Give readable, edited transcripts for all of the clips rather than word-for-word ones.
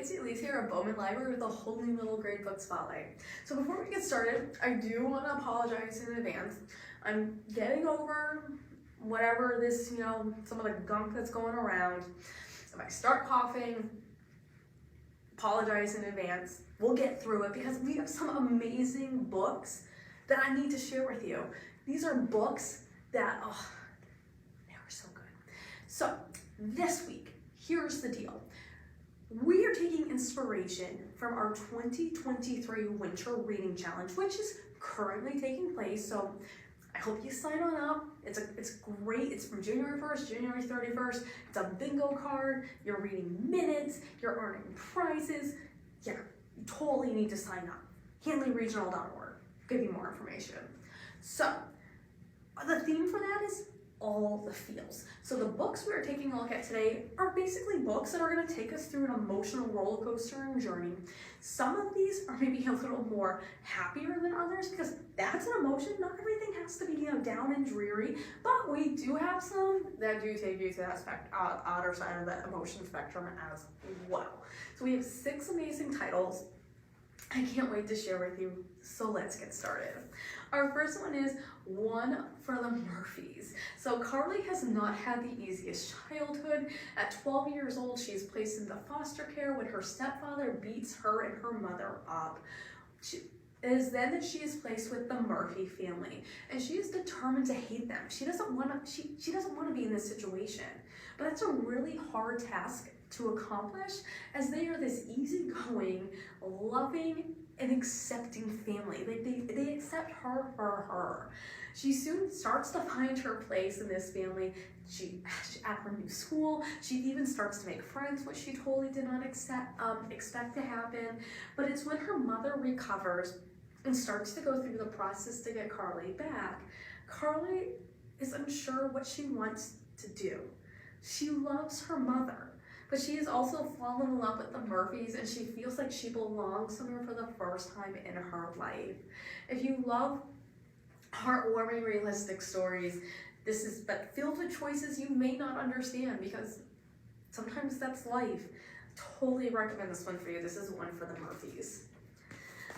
it's Elise here at Bowman Library with a whole new little grade book spotlight. So before we get started, I do want to apologize in advance. I'm getting over whatever this, some of the gunk that's going around. If I start coughing, apologize in advance. We'll get through it because we have some amazing books that I need to share with you. These are books that, they are so good. So this week, here's the deal. We are taking inspiration from our 2023 Winter Reading Challenge, which is currently taking place. So I hope you sign on up. It's great. It's from January 1st, January 31st. It's a bingo card. You're reading minutes. You're earning prizes. Yeah, you totally need to sign up. HanleyRegional.org. Give you more information. So the theme for that is all the feels. So the books we are taking a look at today are basically books that are going to take us through an emotional roller coaster and journey. Some of these are maybe a little more happier than others because that's an emotion. Not everything has to be down and dreary, but we do have some that do take you to that other side of the emotion spectrum as well. So we have 6 amazing titles I can't wait to share with you, so let's get started. Our first one is One for the Murphys. So Carly has not had the easiest childhood. At 12 years old, she is placed into foster care when her stepfather beats her and her mother up. It is then that she is placed with the Murphy family, and she is determined to hate them. She doesn't want to be in this situation, but it's a really hard task to accomplish, as they are this easygoing, loving, and accepting family. They accept her for her. She soon starts to find her place in this family. She at her new school, she even starts to make friends, which she totally did not expect to happen. But it's when her mother recovers and starts to go through the process to get Carly back. Carly is unsure what she wants to do. She loves her mother, but she has also fallen in love with the Murphys, and she feels like she belongs somewhere for the first time in her life. If you love heartwarming, realistic stories, this is but filled with choices you may not understand, because sometimes that's life. Totally recommend this one for you. This is One for the Murphys.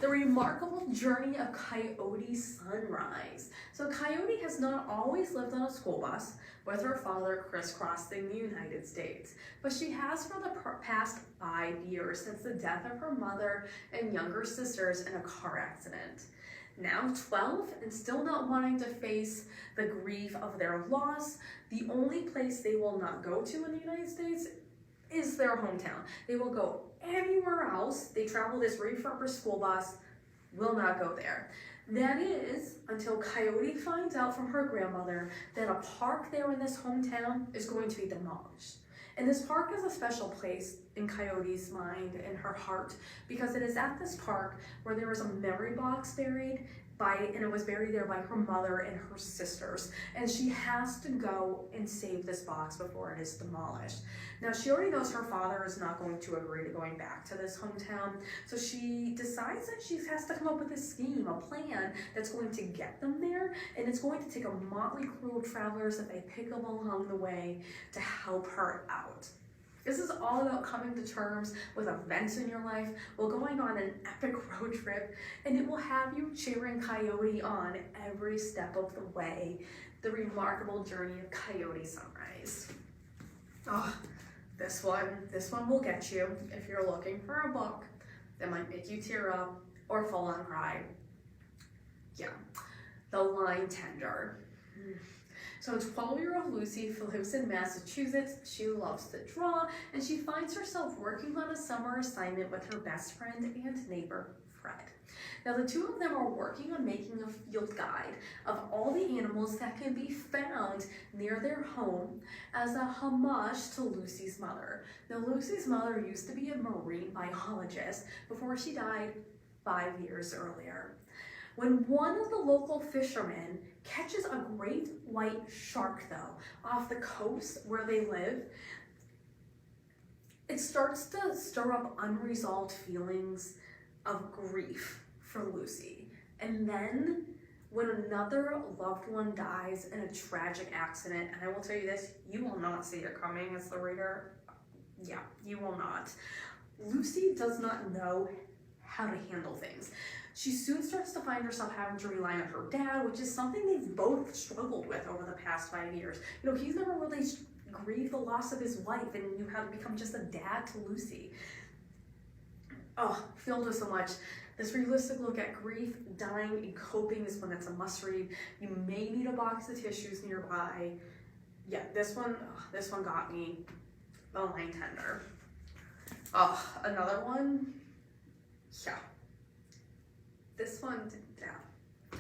The Remarkable Journey of Coyote Sunrise. So Coyote has not always lived on a school bus with her father crisscrossing the United States, but she has for the past 5 years since the death of her mother and younger sisters in a car accident. Now 12 and still not wanting to face the grief of their loss, the only place they will not go to in the United States is their hometown. They will go anywhere else. They travel this refurbished school bus, will not go there. That is until Coyote finds out from her grandmother that a park there in this hometown is going to be demolished. And this park is a special place in Coyote's mind and her heart, because it is at this park where there was a memory box buried and it was buried there by her mother and her sisters. And she has to go and save this box before it is demolished. Now, she already knows her father is not going to agree to going back to this hometown, so she decides that she has to come up with a scheme, a plan that's going to get them there, and it's going to take a motley crew of travelers that they pick up along the way to help her out. This is all about coming to terms with events in your life while going on an epic road trip, and it will have you cheering Coyote on every step of the way. The Remarkable Journey of Coyote Sunrise. This one will get you if you're looking for a book that might make you tear up or full on cry. Yeah, The Line Tender. So 12-year-old Lucy lives in Massachusetts. She loves to draw, and she finds herself working on a summer assignment with her best friend and neighbor, Fred. Now, the two of them are working on making a field guide of all the animals that can be found near their home as a homage to Lucy's mother. Now, Lucy's mother used to be a marine biologist before she died 5 years earlier. When one of the local fishermen catches a great white shark, though, off the coast where they live, it starts to stir up unresolved feelings of grief for Lucy. And then when another loved one dies in a tragic accident, and I will tell you this, you will not see it coming as the reader. Yeah, you will not. Lucy does not know how to handle things. She soon starts to find herself having to rely on her dad, which is something they've both struggled with over the past 5 years. You know, he's never really grieved the loss of his wife and knew how to become just a dad to Lucy. Oh, filled with so much. This realistic look at grief, dying, and coping is one that's a must read. You may need a box of tissues nearby. Yeah, this one got me a line tender. Oh, another one. Yeah. This one, yeah.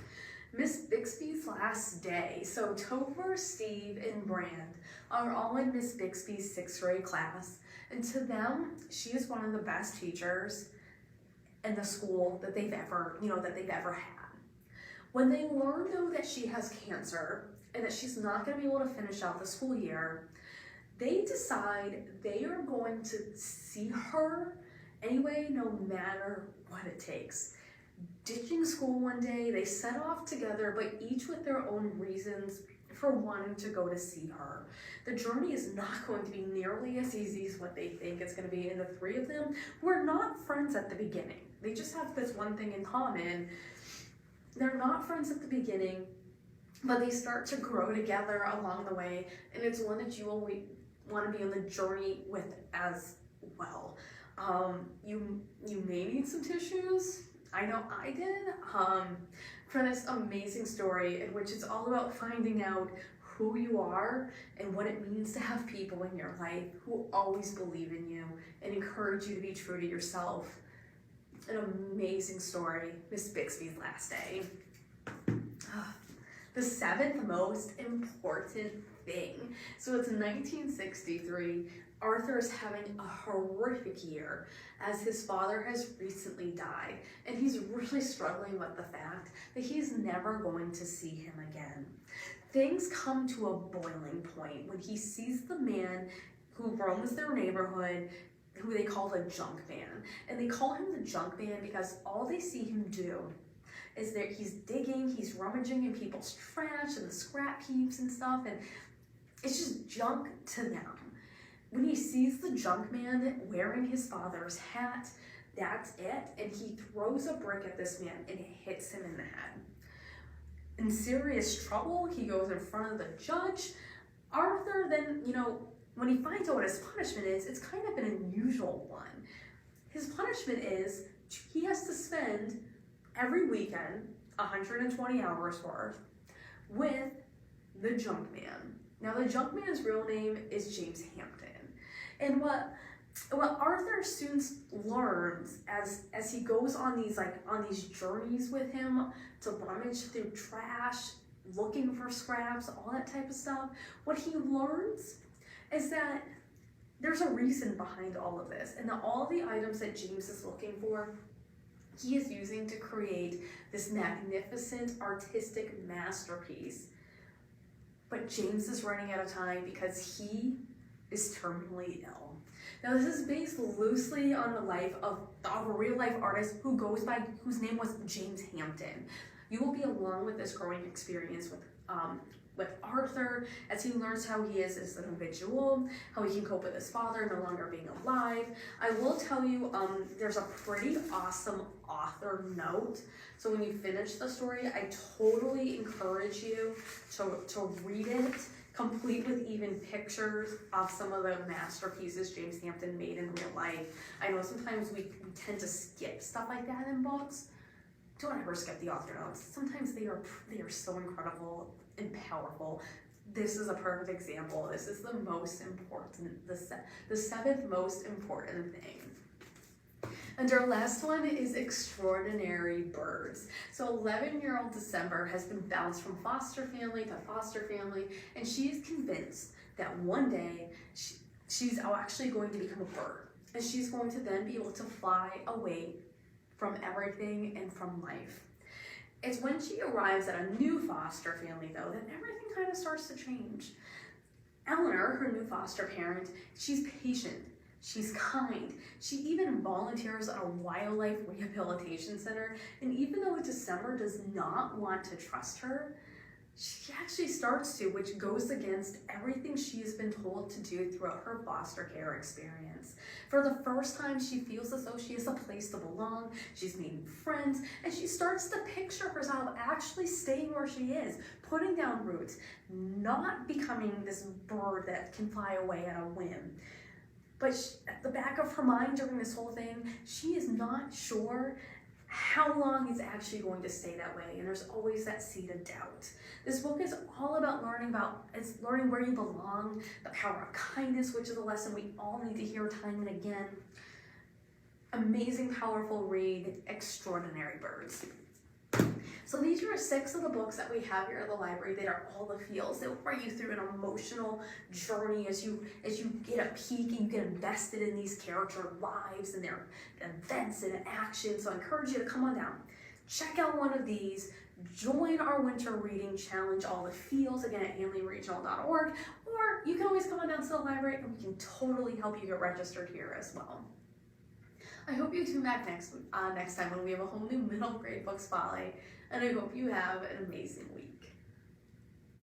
Miss Bixby's Last Day. So Topher, Steve, and Brand are all in Miss Bixby's 6th grade class. And to them, she is one of the best teachers in the school that they've ever had. When they learn though that she has cancer and that she's not going to be able to finish out the school year, they decide they are going to see her anyway, no matter what it takes. Ditching school one day, they set off together, but each with their own reasons for wanting to go to see her. The journey is not going to be nearly as easy as what they think it's going to be, and the three of them were not friends at the beginning. They just have this one thing in common. They're not friends at the beginning, but they start to grow together along the way, and it's one that you will want to be on the journey with as well. You may need some tissues. I know I did, for this amazing story in which it's all about finding out who you are and what it means to have people in your life who always believe in you and encourage you to be true to yourself. An amazing story, Miss Bixby's Last Day. The 7th most important thing. So it's 1963. Arthur is having a horrific year as his father has recently died, and he's really struggling with the fact that he's never going to see him again. Things come to a boiling point when he sees the man who roams their neighborhood, who they call the junk man. And they call him the junk man because all they see him do is that he's digging, he's rummaging in people's trash and the scrap heaps and stuff, and it's just junk to them. When he sees the junk man wearing his father's hat, that's it, and he throws a brick at this man and it hits him in the head. In serious trouble, he goes in front of the judge. Arthur then, when he finds out what his punishment is, it's kind of an unusual one. His punishment is he has to spend every weekend 120 hours worth with the junk man. Now, the junk man's real name is James Hampton. And what Arthur soon learns as he goes on these journeys with him to rummage through trash, looking for scraps, all that type of stuff, what he learns is that there's a reason behind all of this, and that all the items that James is looking for, he is using to create this magnificent artistic masterpiece. But James is running out of time because he is terminally ill. Now, this is based loosely on the life of a real-life artist whose name was James Hampton. You will be along with this growing experience with Arthur as he learns how he is as an individual, how he can cope with his father no longer being alive. I will tell you, there's a pretty awesome author note. So when you finish the story, I totally encourage you to read it, complete with even pictures of some of the masterpieces James Hampton made in real life. I know sometimes we tend to skip stuff like that in books. Don't ever skip the author notes. Sometimes they are so incredible and powerful. This is a perfect example. This is the most important, the 7th most important thing. And our last one is Extraordinary Birds. So 11-year-old December has been bounced from foster family to foster family, and she is convinced that one day she's actually going to become a bird, and she's going to then be able to fly away from everything and from life. It's when she arrives at a new foster family, though, that everything kind of starts to change. Eleanor, her new foster parent, she's patient. She's kind. She even volunteers at a wildlife rehabilitation center. And even though December does not want to trust her, she actually starts to, which goes against everything she's been told to do throughout her foster care experience. For the first time, she feels as though she has a place to belong, she's making friends, and she starts to picture herself actually staying where she is, putting down roots, not becoming this bird that can fly away at a whim. But at the back of her mind during this whole thing, she is not sure how long it's actually going to stay that way, and there's always that seed of doubt. This book is all about learning where you belong, the power of kindness, which is a lesson we all need to hear time and again. Amazing, powerful read, extraordinary birds. So these are 6 of the books that we have here at the library that are all the feels. They'll bring you through an emotional journey as you get a peek and you get invested in these character lives and their events and actions. So I encourage you to come on down, check out one of these, join our winter reading challenge, all the feels, again at hanleyregional.org, or you can always come on down to the library and we can totally help you get registered here as well. I hope you tune back next time when we have a whole new middle grade book spotlight, and I hope you have an amazing week.